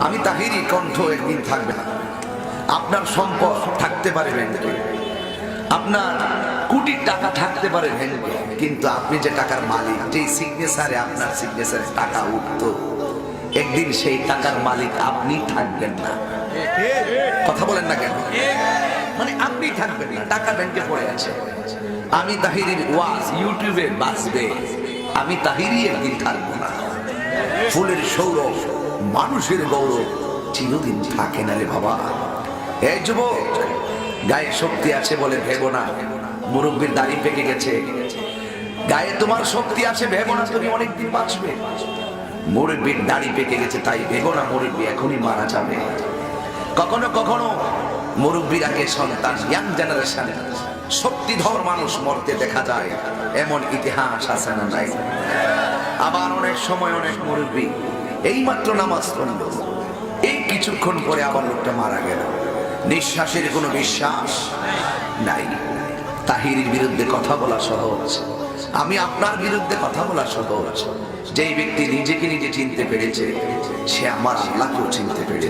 আমি তাহিরি কণ্ঠ একদিন থাকবে না। আপনার সম্পদ থাকতে পারে ব্যাংকে, আপনার কোটি টাকা থাকতে পারে ব্যাংকে, কিন্তু আপনি যে টাকার মালিক, যেই সিগনেচারে আপনার সিগনেচারে টাকা উঠতো, একদিন সেই টাকার মালিক আপনি থাকবেন না। কথা বলেন না কেন? মানে আপনি থাকবেন না, টাকা ব্যাংকে পড়ে আছে। আমি তাহিরির ওয়াজ ইউটিউবে বাঁচবে, আমি তাহিরি একদিন থাকবো না। ফুলের সৌরভ, মানুষের গৌরব চিরদিন থাকে না রে বাবা। এই যুবক, গায়ে শক্তি আছে বলে ভেবো না মুরব্বীর দাড়ি পেকে গেছে। গায়ে তোমার শক্তি আছে ভেবো না তুমি অনেকদিন বাঁচবে। মুরব্বীর দাড়ি পেকে গেছে তাই ভেবো না মুরব্বী এখনই মারা যাবে। কখনো কখনো মুরব্বীর আগে সন্তান, ইয়াং জেনারেশন, শক্তিধর মানুষ মরতে দেখা যায়, এমন ইতিহাস আছে না নাই? আবার অনেক সময় অনেক মুরব্বী এইমাত্র নামাজ পড়ল, এই কিছুক্ষণ পরে আবার লোকটা মারা গেল, নিঃশ্বাসের কোনো বিশ্বাস নাই। তাহিরির বিরুদ্ধে কথা বলা সহজ, আমি আপনার বিরুদ্ধে কথা বলা সহজ। যেই ব্যক্তি নিজেকে নিজে চিনতে পেরেছে, সে আমার আল্লাহকেও চিনতে পেরেছে।